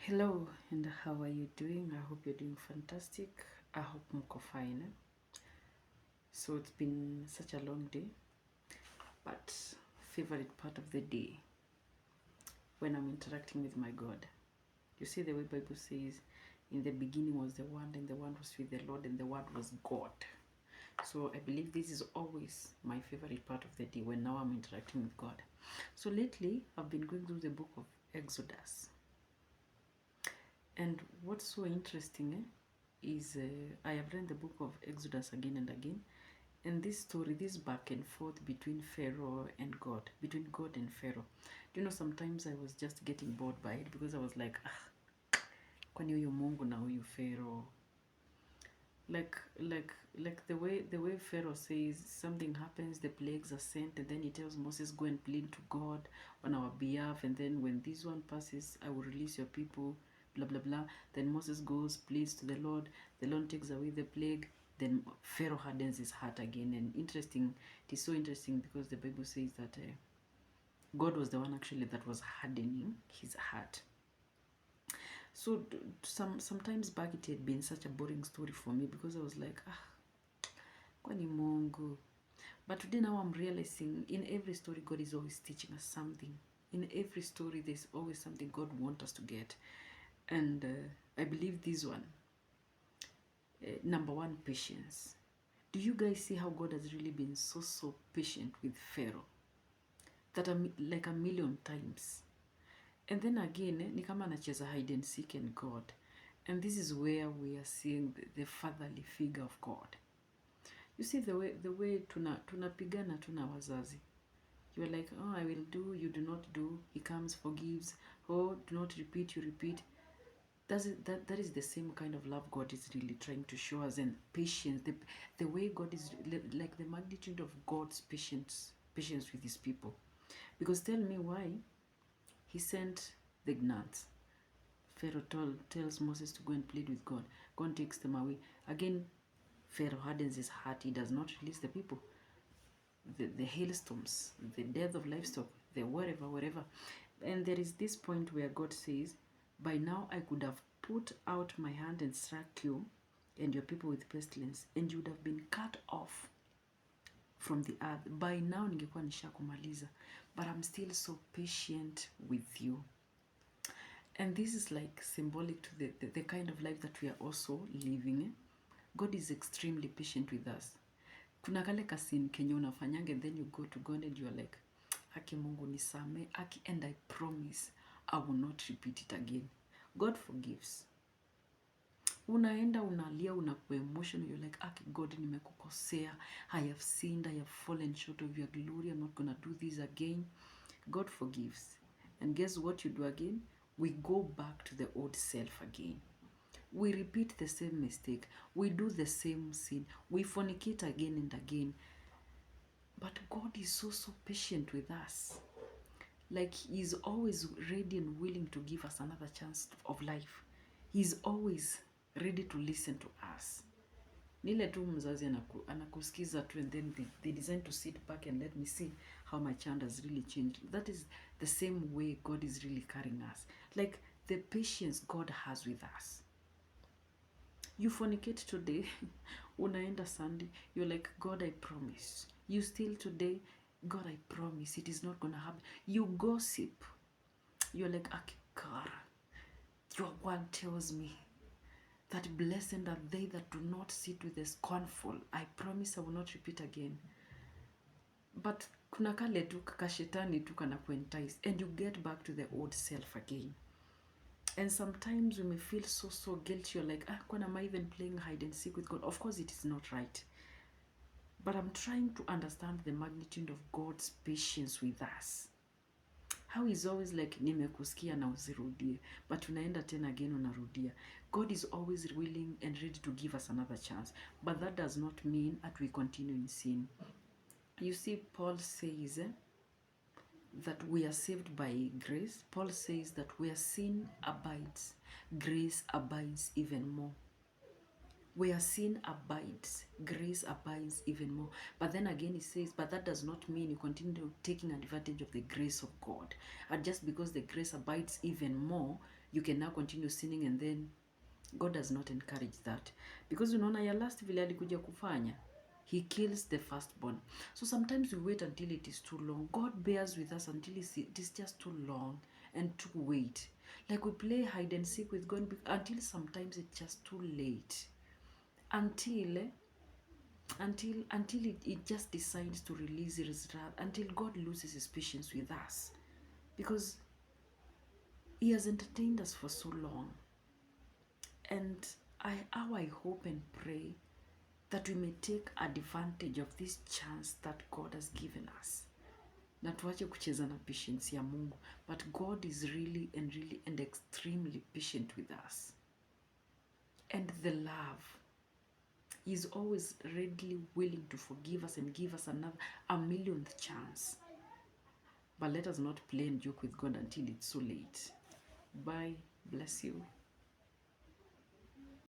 Hello, and how are you doing? I hope you're doing fantastic. I hope mko fine. So it's been such a long day, but favorite part of the day when I'm interacting with my God. You see the way Bible says, in the beginning was the Word, and the Word was with the Lord, and the Word was God. So I believe this is always my favorite part of the day when now I'm interacting with God. So lately, I've been going through the book of Exodus. And what's so interesting is I have read the book of Exodus again and again. And this story, this back and forth between Pharaoh and God, between God and Pharaoh. Do you know, sometimes I was just getting bored by it because I was like, kwani huyu Mungu na huyu Pharaoh. Like the way Pharaoh says something happens, the plagues are sent, and then he tells Moses, go and plead to God on our behalf, and then when this one passes, I will release your people, blah blah blah. Then Moses goes, pleads to the Lord takes away the plague, then Pharaoh hardens his heart again. And interesting, it is so interesting because the Bible says that God was the one actually that was hardening his heart. So sometimes back it had been such a boring story for me because I was like, kwani Mungu. But today now I'm realizing in every story God is always teaching us something. In every story there's always something God wants us to get. And I believe this one, number one, patience. Do you guys see how God has really been so patient with Pharaoh? That like a million times. And then again, ni kama anacheza hide and seek and God. And this is where we are seeing the fatherly figure of God. You see the way tunapigana tuna wazazi. You are like, oh, I will do, you do not do. He comes, forgives. Oh, do not repeat, you repeat. That is the same kind of love God is really trying to show us, and patience. The way God is, like the magnitude of God's patience with his people. Because tell me why he sent the gnats. Pharaoh tells Moses to go and plead with God. God takes them away. Again, Pharaoh hardens his heart. He does not release the people. The hailstorms, the death of livestock, the whatever. And there is this point where God says, by now I could have put out my hand and struck you and your people with pestilence, and you would have been cut off from the earth. By now ningekuwa nishakumaliza, but I'm still so patient with you. And this is like symbolic to the kind of life that we are also living. God is extremely patient with us. Kuna kale kasin kenye unafanyanga, and then you go to God and you are like, aki Mungu nisame, aki, and I promise I will not repeat it again. God forgives. Unaenda unalia, unakuwa emotional, you're like, aki God, nimekukosea, I have sinned, I have fallen short of your glory, I'm not gonna do this again. God forgives. And guess what you do again? We go back to the old self again. We repeat the same mistake. We do the same sin. We fornicate again and again. But God is so patient with us. Like he's always ready and willing to give us another chance of life. He's always ready to listen to us. Nile tu mzazi anakusikiza tu, and then they decide to sit back and let me see how my child has really changed. That is the same way God is really carrying us. Like the patience God has with us. You fornicate today, unaenda Sunday, you're like, God, I promise. You steal today, God, I promise it is not gonna happen. You gossip, you're like, Akikara, your word tells me that blessed are they that do not sit with the scornful. I promise I will not repeat again. But kuna kale tu kashetani tu kana kuentice, and you get back to the old self again. And sometimes we may feel so guilty. You're like, when am I even playing hide and seek with God? Of course it is not right. But I'm trying to understand the magnitude of God's patience with us. How he's always like, nimekusikia na usirudie. But unaenda tena again unarudia. God is always willing and ready to give us another chance. But that does not mean that we continue in sin. You see, Paul says that we are saved by grace. Paul says that where sin abides, grace abides even more. Where sin abides, grace abides even more. But then again, it says, but that does not mean you continue taking advantage of the grace of God. And just because the grace abides even more, you can now continue sinning, and then God does not encourage that. Because unaona ya last vile alikuja kufanya, he kills the firstborn. So sometimes we wait until it is too long. God bears with us until it is just too long and too wait. Like we play hide and seek with God until sometimes it's just too late. Until it just decides to release his wrath, until God loses his patience with us, because he has entertained us for so long. And how I hope and pray that we may take advantage of this chance that God has given us, na tuache kucheza na patience ya Mungu. But God is really and extremely patient with us. And the love, He's always readily willing to forgive us and give us a millionth chance. But let us not play and joke with God until it's so late. Bye. Bless you.